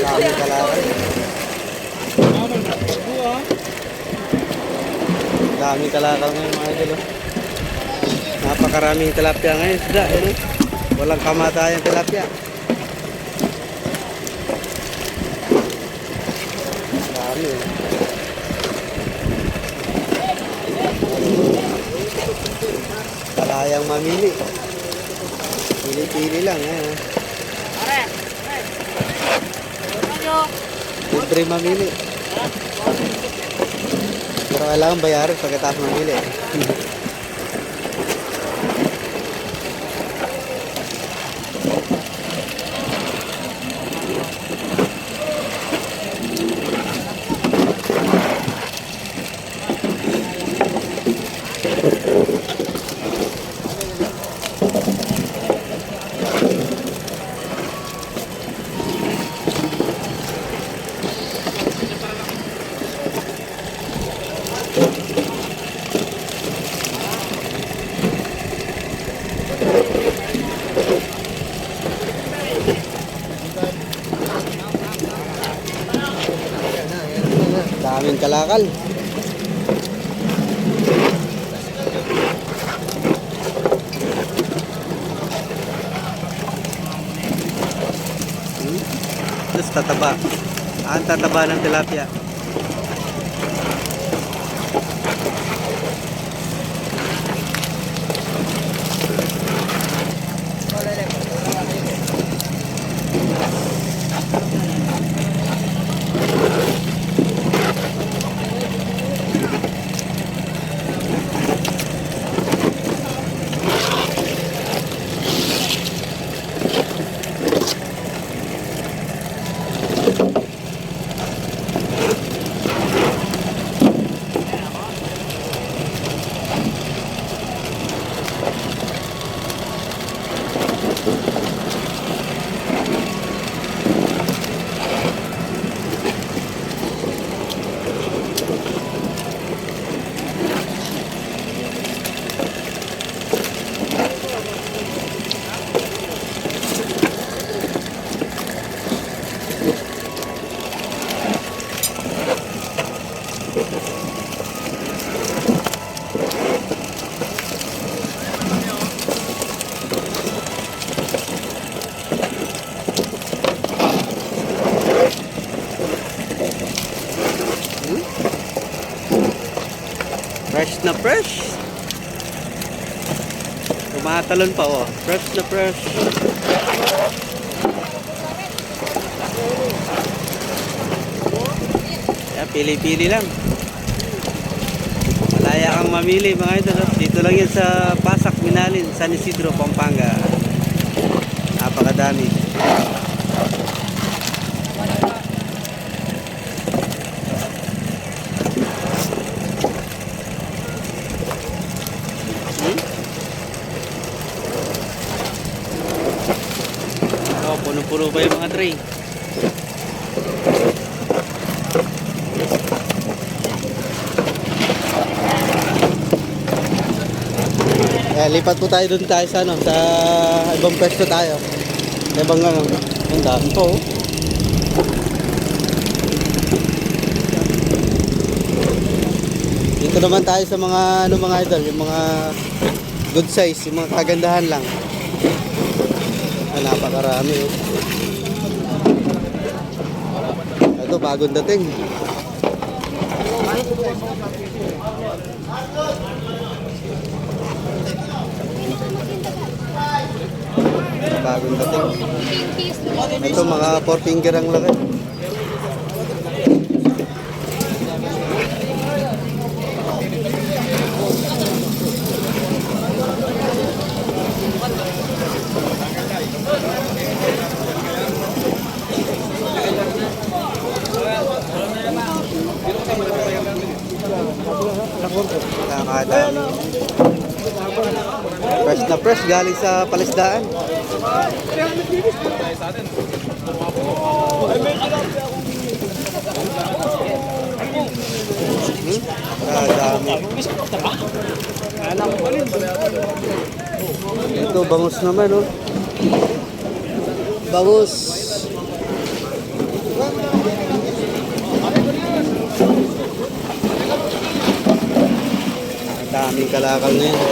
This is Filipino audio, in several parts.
Dami kalakal. Dami kalakal ngayon mga idol. Napakaraming tilapia ngayon. Sida, walang kamatayang tilapia. Dami. Kalayang mamili. Pili-pili lang. Libre mamili. Pero kailangan bayaran pagkatapos mamili. Daming kalakal. Terus tataba. Ang tataba ng tilapia. Fresh na fresh. Tumatalon pa oh. Fresh na fresh. Kaya pili-pili lang. Malaya kang mamili mga idol. Dito lang yan sa Pasak, Minalin, San Isidro, Pampanga. Napakadami. Oh, puno-puno pa yung mga tray. Lipat po tayo dun tayo sa sa ibang pwesto tayo. Ibang ang dami po. Dito naman tayo sa mga mga idol, yung mga good size, yung mga kagandahan lang. Napakarami oh. Ito bagong dating. Bagong dating. Ito mga 4 finger ang laki. Nakakadami. Fresh na fresh galing sa palisdaan. Dami. Ito, bangus naman, oh. Bangus. Daming kalakal na yan.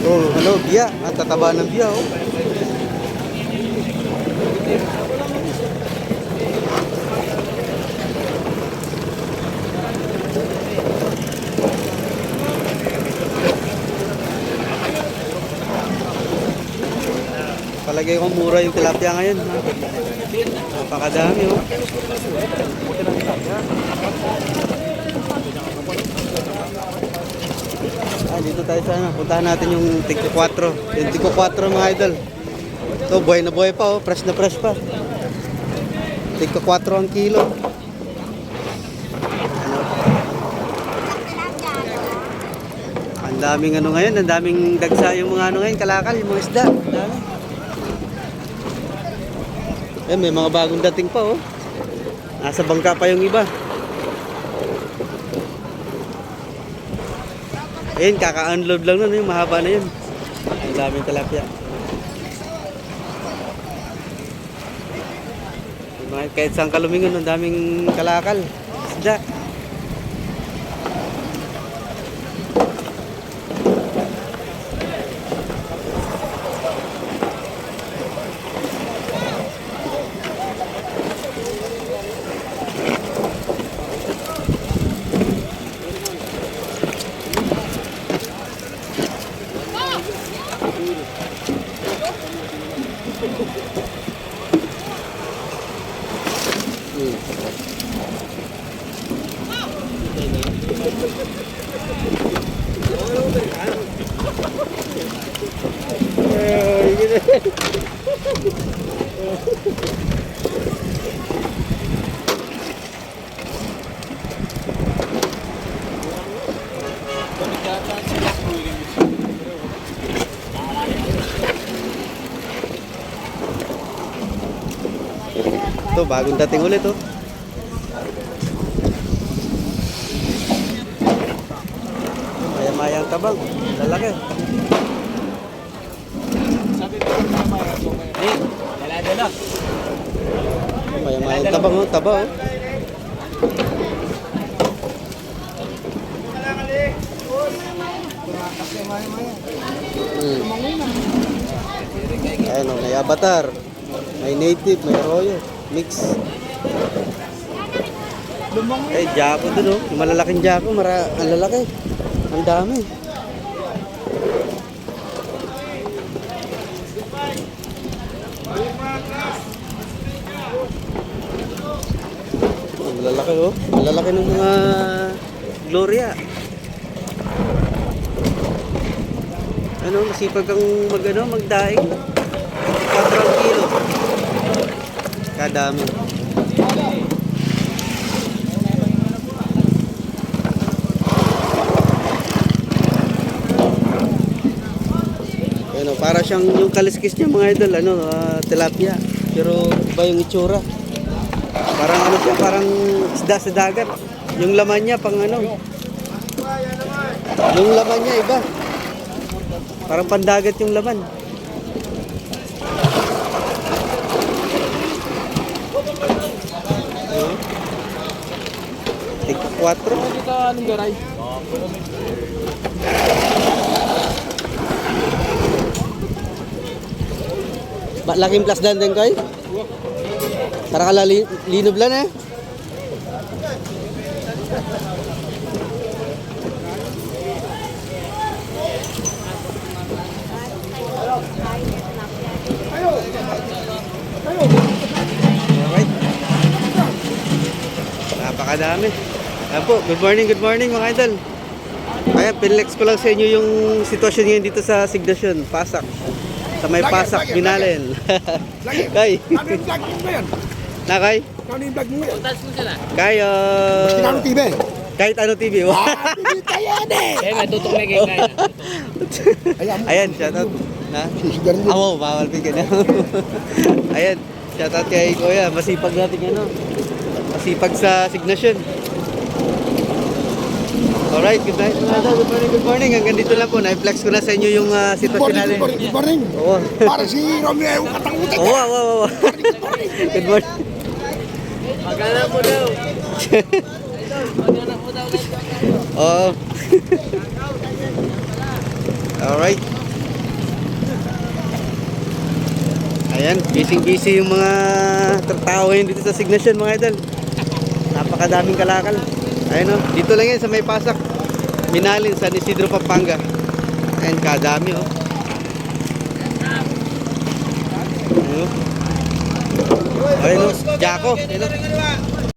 Oh, ano, biya. Ang tataba ng biya, oh. Palagay ko mura yung tilapia ngayon, ha? Napakadami, oh. Dito tayo sana. Puntahan natin yung Tigko 4. Yung Tigko 4, mga idol. Ito, buhay na buhay pa, oh. Fresh na fresh pa. Tigko 4 ang kilo. Ano? Ang daming ano ngayon. Ang daming dagsa yung mga ano ngayon. Kalakal, yung mga isda. Ang dami. Eh, may mga bagong dating pa, oh. Nasa bangka pa yung iba. Ayun, kaka-unload lang nun, yung mahaba na yun. Ang daming tilapia. Kahit saan kalumingon, ang daming kalakal. Isda. Ito, bagong dating ulit, oh. Maya-mayang tabang. Lalaki. Dala-dala. Maya-mayang tabang, oh. Taba, oh. Ayan, oh. May avatar. May native, may arroyo. Mix. Eh, jaco dun, oh. Yung malalaking jaco, ang lalaki. Ang dami. Ang lalaki, oh. Ang lalaki ng mga Gloria. Ano, masipag kang magdaing. 4 kilo. Kadami. Ano, para siyang yung kaliskis niya, mga idol, ano, tilapia. Pero iba yung itsura. Parang ano siya, parang isda sa dagat. Yung laman niya pang ano. Yung laman niya iba. Parang pandagat yung laman. Tigko 4. Anong garay? Laking plasdan din kayo? Para ka linob lang, eh. Alright. Napakadami. Ayan po, good morning mga idol. Kaya pinlex ko lang sa inyo yung sitwasyon ngayon dito sa Sigdasyon, Pasag. Sa may pasak, binalin. Kay. Ano yung vlog mo yan? Na kay? Ano yung vlog mo yan? Puntas mo sila. Kay, Kinano TV? kahit ano TV. TV tayo eh! Eh, may tutok na kayo kaya. Ayan mo. Ayan, shoutout. Na? Sisigarin mo. Amo, bawal bigyan na. Ayan, shoutout kay Kuya. Masipag natin ano. Masipag sa signation. Alright, good night mga idol. Good morning, good morning. Hanggang dito lang po. Na-flex ko na sa inyo yung Good sitwasyon morning, natin. good morning, good morning. Oo. Para si Romeo yung katangutan. Oo, oo, oo. Good morning. Maghanap mo daw. Maghanap mo daw. Oo. Alright. Ayan, busy-busy yung mga tao ngayon dito sa Signation mga idol. Napakadaming kalakal. Ayan o, dito lang yan sa may pasak. Minalin, San Isidro, Pampanga. Ayan, kadami o. Ayan o, Jaco. Ayan o.